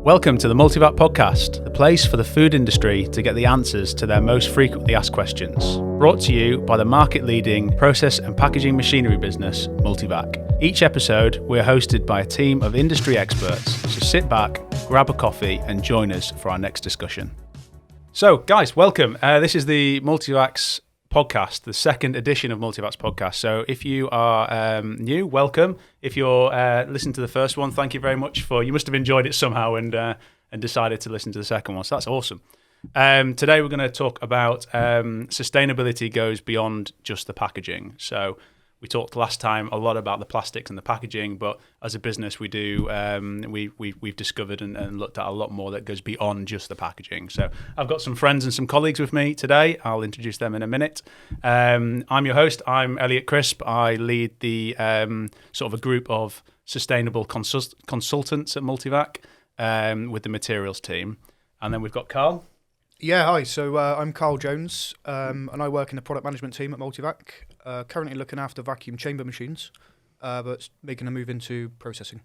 Welcome to the MULTIVAC podcast, the place for the food industry to get the answers to their most frequently asked questions. Brought to you by the market-leading process and packaging machinery business, MULTIVAC. Each episode, we're hosted by a team of industry experts, so sit back, grab a coffee and join us for our next discussion. So, guys, welcome. This is the MULTIVAC's podcast, the second edition of MULTIVAC's podcast. So if you are new, welcome. If you're listening to the first one, thank you very much you must have enjoyed it somehow and decided to listen to the second one. So that's awesome. Today we're going to talk about sustainability goes beyond just the packaging. So we talked last time a lot about the plastics and the packaging, but as a business we do we've discovered and looked at a lot more that goes beyond just the packaging. So I've got some friends and some colleagues with me today. I'll introduce them in a minute. I'm your host. I'm Elliot Chrisp. I lead the sort of a group of sustainable consultants at MULTIVAC with the materials team. And then we've got Karl. Yeah, hi. So I'm Karl Jones, and I work in the product management team at MULTIVAC. Currently looking after vacuum chamber machines, but making a move into processing.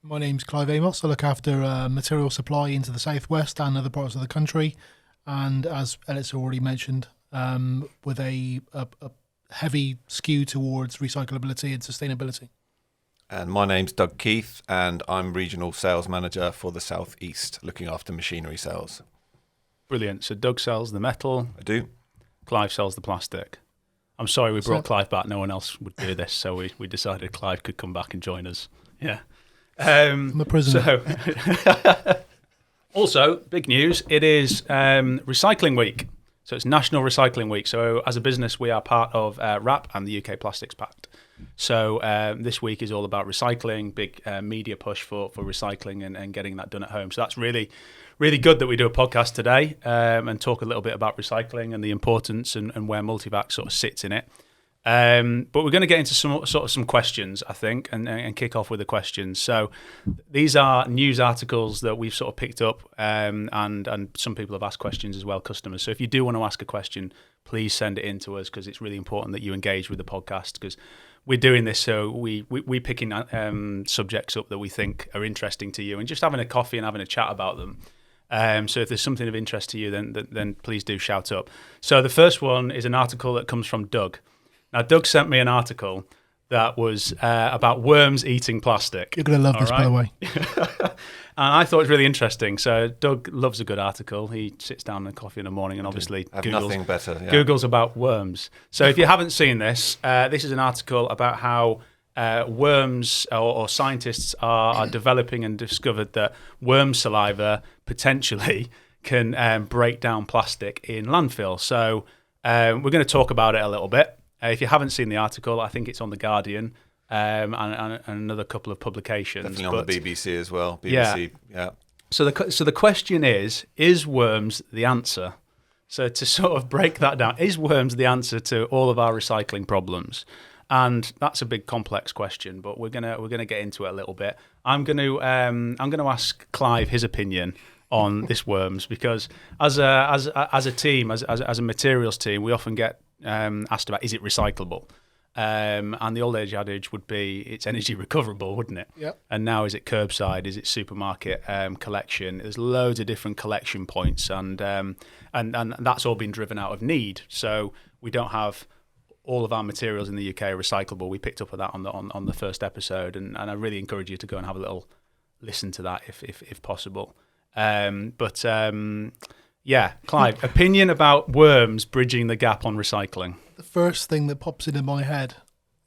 My name's Clive Amos. I look after material supply into the southwest and other parts of the country, and as Elliot's already mentioned, with a heavy skew towards recyclability and sustainability. And my name's Doug Keith, and I'm Regional Sales Manager for the South East, looking after machinery sales. Brilliant. So Doug sells the metal. I do. Clive sells the plastic. I'm sorry we brought Clive back. No one else would do this, so we decided Clive could come back and join us. Yeah. I'm a prisoner. So, also, big news, it is Recycling Week. So it's National Recycling Week. So as a business, we are part of RAP and the UK Plastics Pact. So this week is all about recycling, big media push for recycling and getting that done at home. So that's really, really good that we do a podcast today and talk a little bit about recycling and the importance and where MULTIVAC sort of sits in it. But we're going to get into some questions, I think, and kick off with the questions. So these are news articles that we've sort of picked up, and some people have asked questions as well, customers. So if you do want to ask a question, please send it in to us, because it's really important that you engage with the podcast, because we're doing this so we're picking subjects up that we think are interesting to you and just having a coffee and having a chat about them. So if there's something of interest to you, then please do shout up. So the first one is an article that comes from Doug. Now, Doug sent me an article that was about worms eating plastic. You're going to love this, by the way. And I thought it was really interesting. So Doug loves a good article. He sits down with coffee in the morning and obviously nothing better. Yeah. Googles about worms. So if you haven't seen this, this is an article about how worms or scientists are developing and discovered that worm saliva potentially can break down plastic in landfill. So we're going to talk about it a little bit. If you haven't seen the article, I think it's on The Guardian and another couple of publications. Definitely on the BBC as well. BBC, yeah. So the question is worms the answer? So to sort of break that down, is worms the answer to all of our recycling problems? And that's a big complex question, but we're gonna get into it a little bit. I'm gonna ask Clive his opinion on this worms, because as a team, as a materials team, we often get asked about, is it recyclable? And the old age adage would be it's energy recoverable, wouldn't it? Yep. And now is it curbside? Is it supermarket collection? There's loads of different collection points, and that's all been driven out of need. So we don't have all of our materials in the UK are recyclable. We picked up on that on the first episode, and I really encourage you to go and have a little listen to that if possible. Yeah, Clive, opinion about worms bridging the gap on recycling. The first thing that pops into my head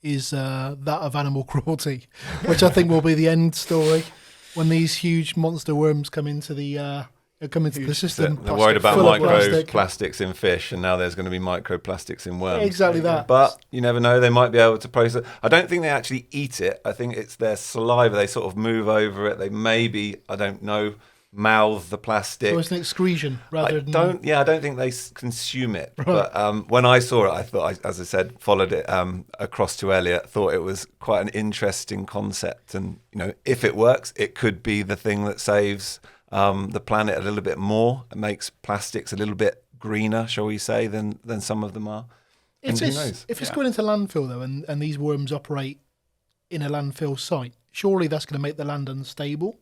is that of animal cruelty, which I think will be the end story when these huge monster worms come into the system. They're worried about microplastics in fish, and now there's going to be microplastics in worms. Exactly that. But you never know, they might be able to process. I don't think they actually eat it. I think it's their saliva. They sort of move over it. They maybe, I don't know, mouth the plastic. So it's an excretion rather than... I don't think they consume it. Right. But when I saw it, I thought, as I said, followed it across to Elliot, thought it was quite an interesting concept. And, if it works, it could be the thing that saves the planet a little bit more. It makes plastics a little bit greener, shall we say, than some of them are. If it's going into landfill, though, and these worms operate in a landfill site, surely that's going to make the land unstable.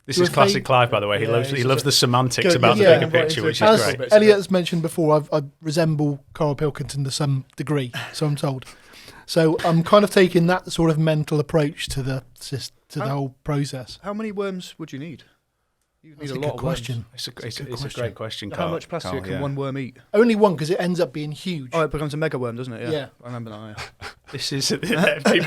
This is classic Clive, by the way. He loves the semantics about the bigger picture, which is great. As Elliot's mentioned before, I resemble Karl Pilkington to some degree, so I'm told. So I'm kind of taking that sort of mental approach to the whole process. How many worms would you need? You need That's a lot of question. worms. It's a great question, How Karl. much plastic can one worm eat? Only one, because it ends up being huge. Oh, it becomes a mega worm, doesn't it? Yeah. I remember that. Yeah. This is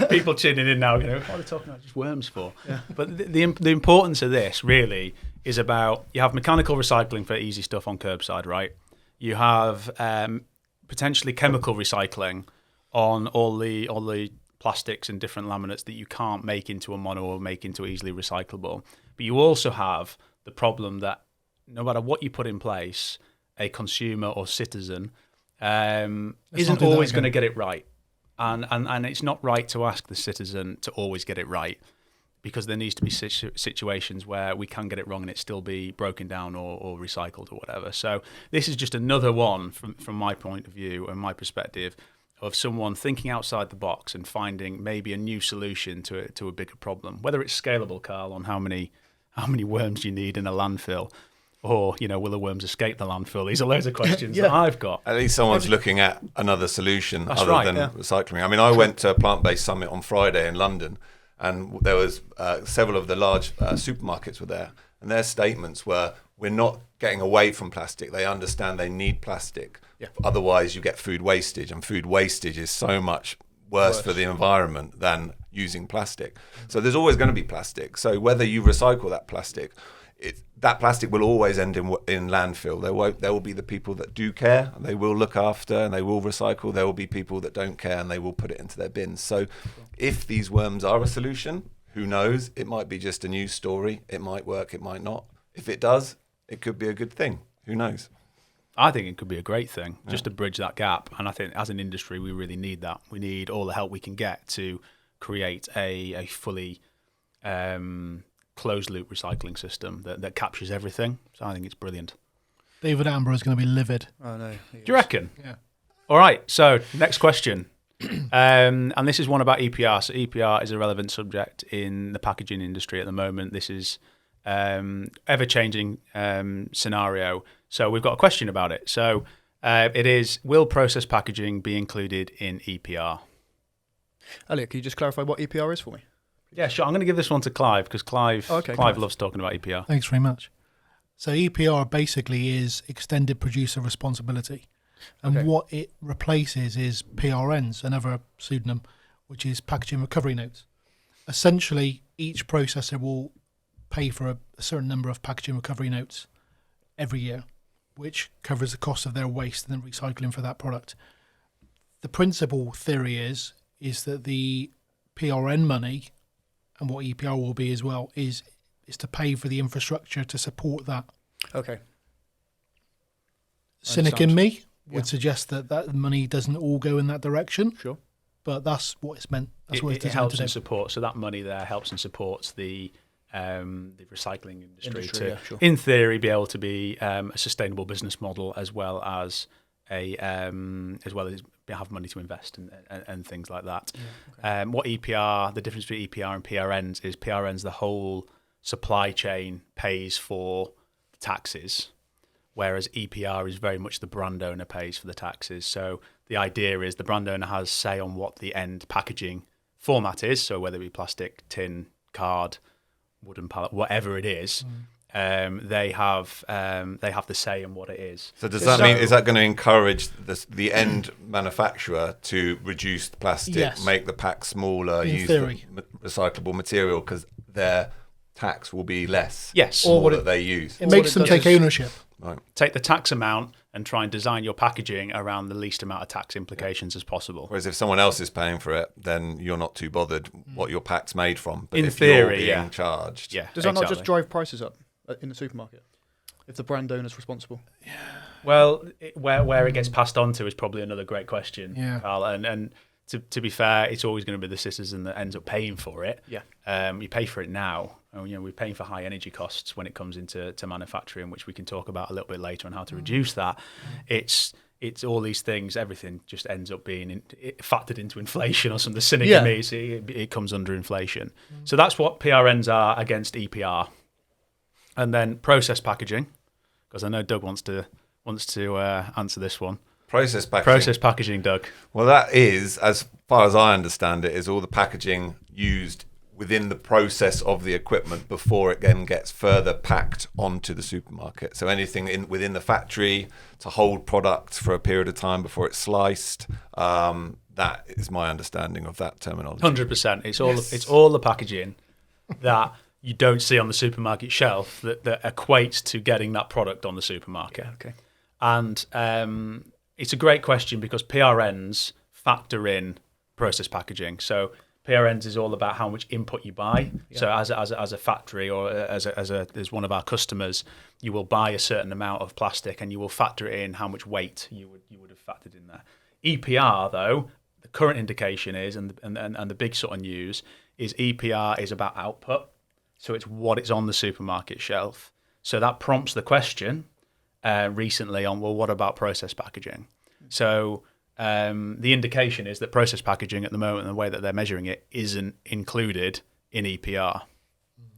people tuning in now. What are they talking about? Just worms for? Yeah. But the importance of this really is about, you have mechanical recycling for easy stuff on curbside, right? You have potentially chemical recycling on all the plastics and different laminates that you can't make into a mono or make into easily recyclable. But you also have the problem that no matter what you put in place, a consumer or citizen isn't always going to get it right. And it's not right to ask the citizen to always get it right, because there needs to be situations where we can get it wrong and it still be broken down or recycled or whatever. So this is just another one from my point of view and my perspective of someone thinking outside the box and finding maybe a new solution to a bigger problem. Whether it's scalable, Karl, on how many worms you need in a landfill, or will the worms escape the landfill? These are loads of questions that I've got. At least someone's looking at another solution That's other right, than recycling. I mean, I went to a plant-based summit on Friday in London, and there was several of the large supermarkets were there, and their statements were, we're not getting away from plastic. They understand they need plastic. Yeah. Otherwise, you get food wastage, and food wastage is so much worse for the environment than using plastic. So there's always going to be plastic. So whether you recycle that plastic, that plastic will always end in landfill. There will be the people that do care, and they will look after, and they will recycle. There will be people that don't care, and they will put it into their bins. So if these worms are a solution, who knows? It might be just a news story. It might work, it might not. If it does, it could be a good thing. Who knows? I think it could be a great thing, just to bridge that gap. And I think as an industry, we really need that. We need all the help we can get to create a fully closed-loop recycling system that captures everything. So I think it's brilliant. David Attenborough is going to be livid. Oh, no. Do you reckon? Yeah. All right, so next question. And this is one about EPR. So EPR is a relevant subject in the packaging industry at the moment. This is ever-changing scenario. So we've got a question about it. So it is, will process packaging be included in EPR? Elliot, can you just clarify what EPR is for me? Yeah, sure. I'm going to give this one to Clive, because Clive loves talking about EPR. Thanks very much. So EPR basically is extended producer responsibility. And what it replaces is PRNs, another pseudonym, which is packaging recovery notes. Essentially, each processor will pay for a certain number of packaging recovery notes every year, which covers the cost of their waste and then recycling for that product. The principal theory is that the PRN money, and what EPR will be as well, is to pay for the infrastructure to support that. Okay. Cynic in me would suggest that money doesn't all go in that direction. Sure. But that's what it's meant. That's what it's it helps to and do. supports. So that money there helps and supports the recycling industry to, sure. in theory, be able to be a sustainable business model, as well as have money to invest and things like that. Yeah, okay. What EPR, the difference between EPR and PRNs is PRNs, the whole supply chain pays for the taxes, whereas EPR is very much the brand owner pays for the taxes. So the idea is the brand owner has say on what the end packaging format is. So whether it be plastic, tin, card, wooden pallet, whatever it is, they have the say in what it is. So does that mean, is that going to encourage the end manufacturer to reduce the plastic, make the pack smaller, use the recyclable material, because their tax will be less? Yes. Or what they use. It makes them take ownership. Right. Take the tax amount and try and design your packaging around the least amount of tax implications as possible. Whereas if someone else is paying for it, then you're not too bothered what your pack's made from. But in if theory, you're being charged. Yeah, does that not just drive prices up in the supermarket if the brand owner's responsible? Yeah. Well, where it gets passed on to is probably another great question, Karl. And to be fair, it's always going to be the citizen that ends up paying for it. Yeah. You pay for it now. We're paying for high energy costs when it comes into manufacturing, which we can talk about a little bit later on how to reduce that. It's all these things. Everything just ends up being factored into inflation or something. The cynic in me, it comes under inflation. So that's what PRNs are against EPR. And then process packaging, because I know Doug wants to answer this one. Process packaging. Process packaging, Doug. Well, that is, as far as I understand it, is all the packaging used within the process of the equipment before it then gets further packed onto the supermarket. So anything within the factory to hold product for a period of time before it's sliced. That is my understanding of that terminology. 100%. It's all the packaging that you don't see on the supermarket shelf that equates to getting that product on the supermarket. Yeah, okay. And it's a great question because PRNs factor in process packaging. So PRNs is all about how much input you buy. Yeah. So as a factory or as one of our customers, you will buy a certain amount of plastic and you will factor in how much weight you would have factored in there. EPR though, the current indication is, and the big sort of news is EPR is about output. So it's what is on the supermarket shelf. So that prompts the question recently on, well, what about process packaging? So the indication is that process packaging at the moment, the way that they're measuring it, isn't included in EPR.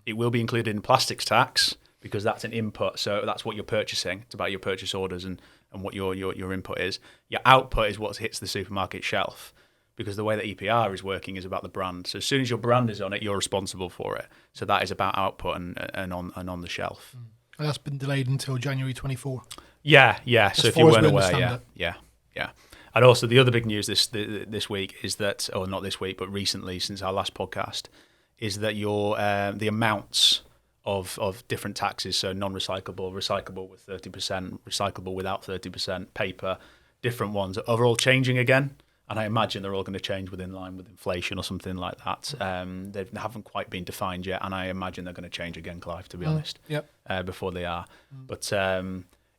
It will be included in plastics tax because that's an input. So that's what you're purchasing. It's about your purchase orders and what your input is. Your output is what hits the supermarket shelf, because the way that EPR is working is about the brand. So as soon as your brand is on it, you're responsible for it. So that is about output and on the shelf. And that's been delayed until January 24. Yeah. As so if far you as weren't we aware, understand yeah. And also the other big news this week is that, or not this week, but recently since our last podcast, is that the amounts of different taxes, so non-recyclable, recyclable with 30%, recyclable without 30%, paper, different ones, are all changing again. And I imagine they're all going to change within line with inflation or something like that. They haven't quite been defined yet, and I imagine they're going to change again, Clive, to be honest, before they are. But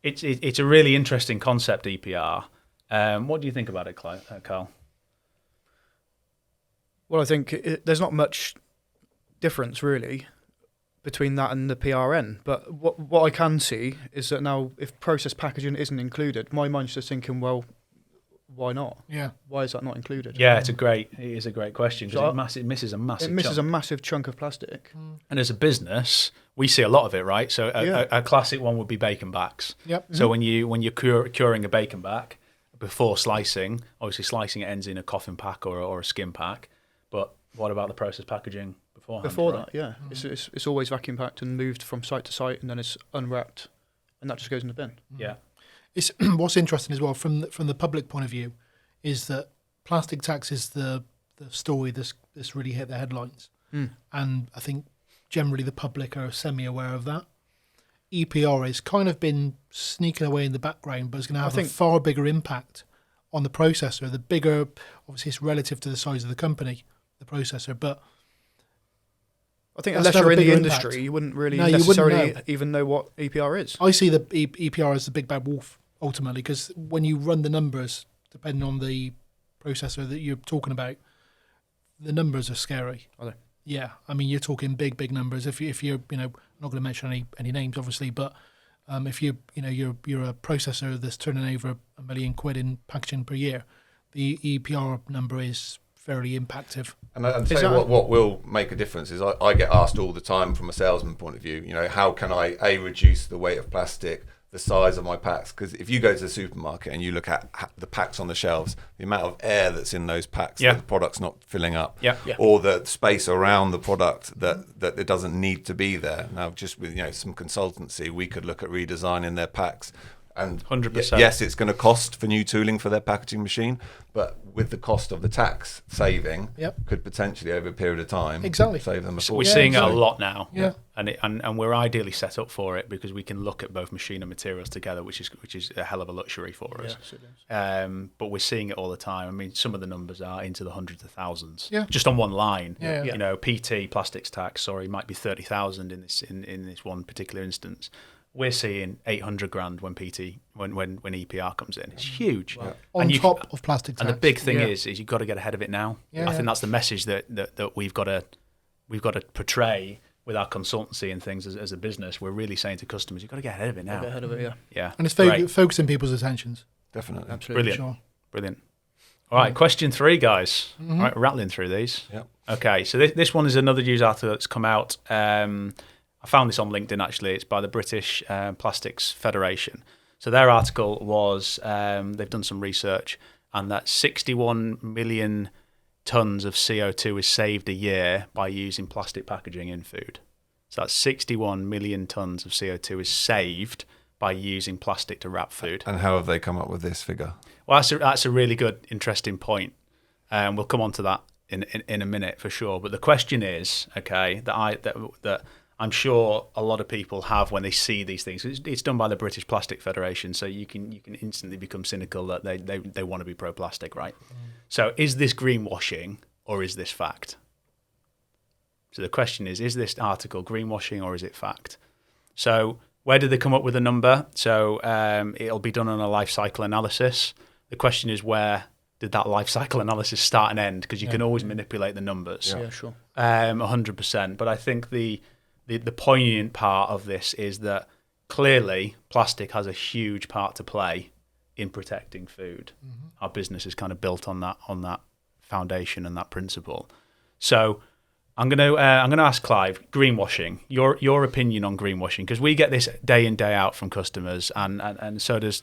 it's a really interesting concept, EPR. What do you think about it, Karl? Well, I think there's not much difference, really, between that and the PRN. But what I can see is that now, if process packaging isn't included, my mind's just thinking, well, why not? Yeah. Why is that not included? Yeah, it is a great question because it misses a massive chunk. A massive chunk of plastic. And as a business, we see a lot of it, right? So a classic one would be bacon backs. Yep. So when you're curing a bacon back before slicing, obviously slicing it ends in a coffin pack or a skin pack. But what about the process packaging beforehand? Before right? that, yeah. It's always vacuum packed and moved from site to site, and then it's unwrapped, and that just goes in the bin. Yeah. It's what's interesting as well from the public point of view is that plastic tax is the story that's really hit the headlines, and I think generally the public are semi-aware of that. EPR has kind of been sneaking away in the background, but it's going to have a far bigger impact on the processor. The bigger, obviously, it's relative to the size of the company, the processor, but I think unless you're in the industry, you wouldn't really necessarily even know what EPR is. I see the EPR as the big bad wolf, ultimately, because when you run the numbers, depending on the processor that you're talking about, the numbers are scary. Are they? Yeah, I mean, you're talking big numbers. If you're, I'm not going to mention any names, obviously, but if you're a processor that's turning over £1 million in packaging per year, the EPR number is fairly impactful. And I'll tell you what will make a difference is I get asked all the time from a salesman point of view, how can I reduce the weight of plastic, the size of my packs? Because if you go to the supermarket and you look at the packs on the shelves, the amount of air that's in those packs, that the product's not filling up, or the space around the product that it doesn't need to be there. Now, just with some consultancy, we could look at redesigning their packs. And 100%. Yes, it's going to cost for new tooling for their packaging machine, but with the cost of the tax saving, could potentially over a period of time save them a fortune. We're seeing it a lot now, and we're ideally set up for it because we can look at both machine and materials together, which is a hell of a luxury for us. But we're seeing it all the time. I mean, some of the numbers are into the hundreds of thousands, just on one line. PT plastics tax, might be 30,000 in this one particular instance. We're seeing 800 grand when EPR comes in. It's huge. Wow. On top of plastic tax. And the big thing is you've got to get ahead of it now. I think that's the message that we've got to portray with our consultancy and things as a business. We're really saying to customers, you've got to get ahead of it now. Get ahead of it, yeah. And it's focusing people's attentions. Definitely. Absolutely. Brilliant. All right, question 3, guys. All right, rattling through these. Yep. Okay, so this one is another news article that's come out. I found this on LinkedIn actually. It's by the British Plastics Federation. So their article was, they've done some research, and that 61 million tons of CO2 is saved a year by using plastic packaging in food. So that's 61 million tons of CO2 is saved by using plastic to wrap food. And how have they come up with this figure? Well, that's a really good, interesting point. We'll come on to that in a minute for sure. But the question is, okay, that I'm sure a lot of people have when they see these things. It's done by the British Plastic Federation, so you can instantly become cynical that they want to be pro-plastic, right? So is this greenwashing or is this fact? So the question is this article greenwashing or is it fact? So where did they come up with the number? So it'll be done on a life cycle analysis. The question is, where did that life cycle analysis start and end? Because you can always manipulate the numbers. Yeah, sure. 100%. But I think the poignant part of this is that clearly plastic has a huge part to play in protecting food. Mm-hmm. Our business is kind of built on that foundation and that principle. So I'm going to ask Clive, greenwashing, your opinion on greenwashing, because we get this day in, day out from customers, and so does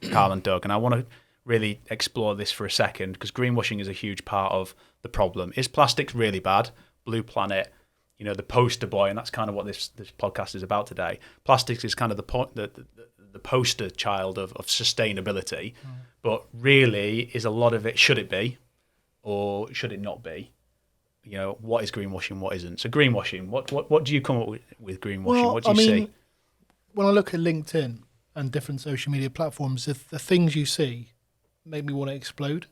Karl and Doug. And I want to really explore this for a second, because greenwashing is a huge part of the problem. Is plastics really bad? Blue Planet, the poster boy, and that's kind of what this podcast is about today. Plastics is kind of the poster child of sustainability, but really is a lot of it, should it be or should it not be? What is greenwashing, what isn't? So greenwashing, what do you come up with greenwashing? Well, what do you see? When I look at LinkedIn and different social media platforms, the things you see make me want to explode,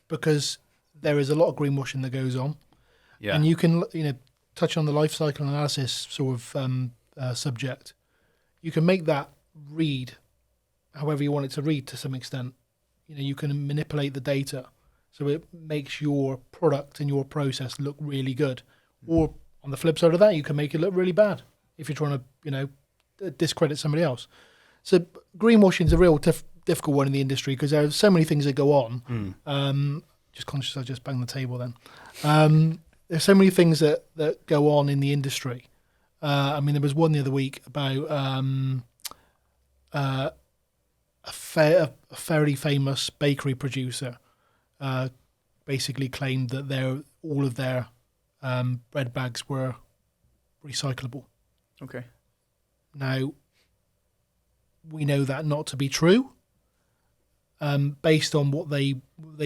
because there is a lot of greenwashing that goes on. Yeah. And you can, touch on the life cycle analysis sort of subject. You can make that read however you want it to read to some extent. You can manipulate the data so it makes your product and your process look really good. Or on the flip side of that, you can make it look really bad if you're trying to, discredit somebody else. So greenwashing is a real difficult one in the industry, because there are so many things that go on. Just conscious I just banged the table then. There's so many things that go on in the industry. There was one the other week about a fairly famous bakery producer basically claimed that all of their bread bags were recyclable. Okay. Now, we know that not to be true, based on what they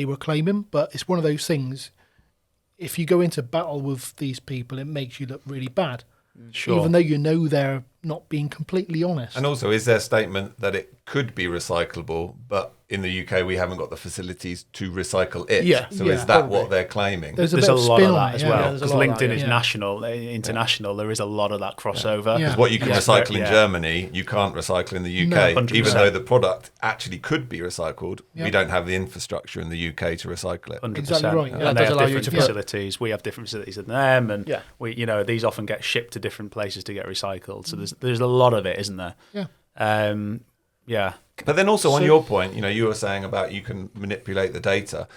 were claiming, but it's one of those things. If you go into battle with these people, it makes you look really bad. Sure. Even though they're not being completely honest. And also, is their statement that it could be recyclable, but in the UK we haven't got the facilities to recycle it? Yeah. So is that what they're claiming? There's a lot of that as well, because LinkedIn is national, international. There is a lot of that crossover. Because what you can recycle in Germany, you can't recycle in the UK. No, even though the product actually could be recycled, we don't have the infrastructure in the UK to recycle it. 100%. Exactly right. And they have different facilities. We have different facilities than them, and these often get shipped to different places to get recycled. So there's a lot of it, isn't there? Yeah. But then also on your point, you were saying about you can manipulate the data,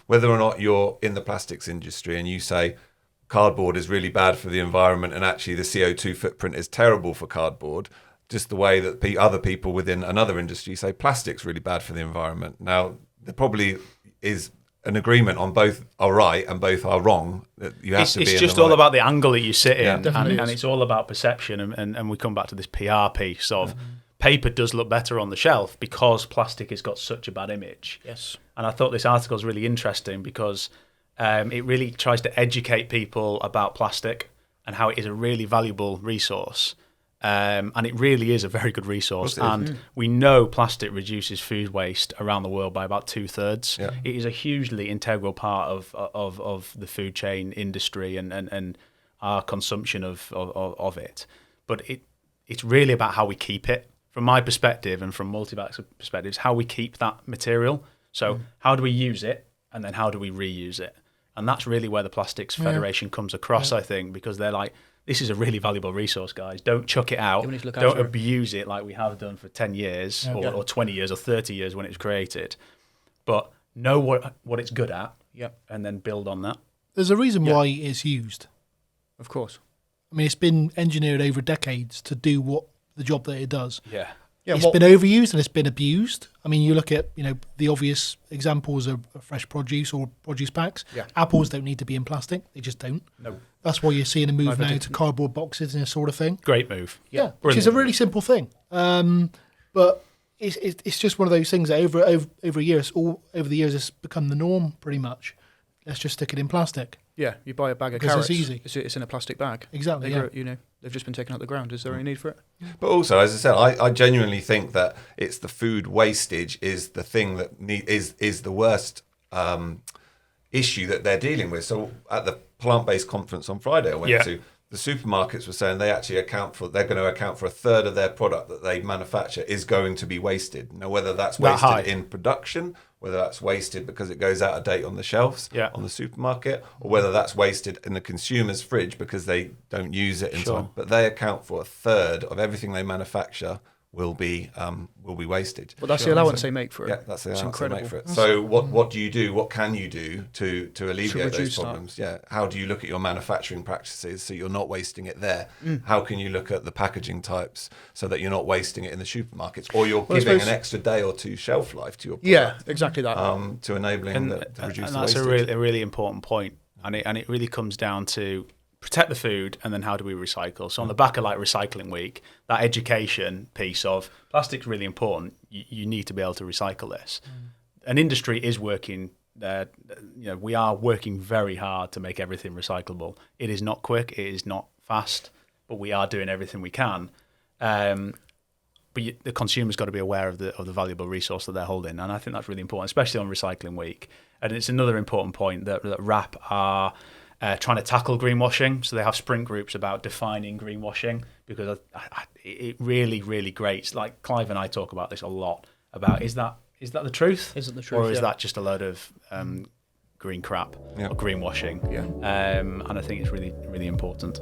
whether or not you're in the plastics industry and you say cardboard is really bad for the environment and actually the CO2 footprint is terrible for cardboard, just the way that other people within another industry say plastic's really bad for the environment. Now, there probably is an agreement on both are right and both are wrong. You have to be. It's just all about the angle that you sit in, and it's all about perception. And we come back to this PR piece of paper does look better on the shelf because plastic has got such a bad image. Yes. And I thought this article is really interesting because it really tries to educate people about plastic and how it is a really valuable resource. And it really is a very good resource. And we know plastic reduces food waste around the world by about 2/3. Yeah. It is a hugely integral part of the food chain industry and our consumption of it. But it's really about how we keep it. From my perspective and from MULTIVAC's perspective, it's how we keep that material. So how do we use it and then how do we reuse it? And that's really where the Plastics Federation comes across, I think, because they're like, this is a really valuable resource, guys. Don't chuck it out. Don't abuse it like we have done for 10 years or 20 years or 30 years when it was created. But know what it's good at and then build on that. There's a reason why it's used. Of course. I mean, it's been engineered over decades to do what the job that it does. Yeah. Yeah, It's been overused and it's been abused. I mean, you look at, the obvious examples of fresh produce or produce packs. Yeah. Apples don't need to be in plastic. They just don't. No. That's why you're seeing a move Neither now do- to cardboard boxes and this sort of thing. Great move. Yeah, which is a really simple thing. But it's just one of those things that over years, over the years, it's become the norm pretty much. Let's just stick it in plastic. Yeah, you buy a bag of Because carrots. it's easy. It's in a plastic bag. Exactly, They yeah. grow, they've just been taken out the ground. Is there any need for it? But also, as I said, I genuinely think that it's the food wastage is the thing that is the worst issue that they're dealing with. So at the plant-based conference on Friday I went to, the supermarkets were saying they're going to account for a third of their product that they manufacture is going to be wasted. Now, whether that's wasted in production, whether that's wasted because it goes out of date on the shelves on the supermarket, or whether that's wasted in the consumer's fridge because they don't use it in time. But they account for a third of everything they manufacture will be wasted. But that's the allowance they make for it. Yeah, that's the allowance they make for it. That's So what do you do? What can you do to alleviate those reduce that. problems? Yeah. How do you look at your manufacturing practices so you're not wasting it there? How can you look at the packaging types so that you're not wasting it in the supermarkets, or you're giving an extra day or two shelf life to your product? Yeah, exactly that. To enabling to reduce and the that's wastage. a really important point. And it really comes down to protect the food, and then how do we recycle? So on the back of like Recycling Week, that education piece of plastic's really important. You need to be able to recycle this. An industry is working. We are working very hard to make everything recyclable. It is not quick. It is not fast, but we are doing everything we can. But the consumer's got to be aware of the valuable resource that they're holding, and I think that's really important, especially on Recycling Week. And it's another important point that RAP are trying to tackle greenwashing. So they have sprint groups about defining greenwashing, because it really, really grates. Like Clive and I talk about this a lot, about is that the truth? Is it the truth? Or is yeah. that just a load of green crap or greenwashing? Yeah. And I think it's really, really important.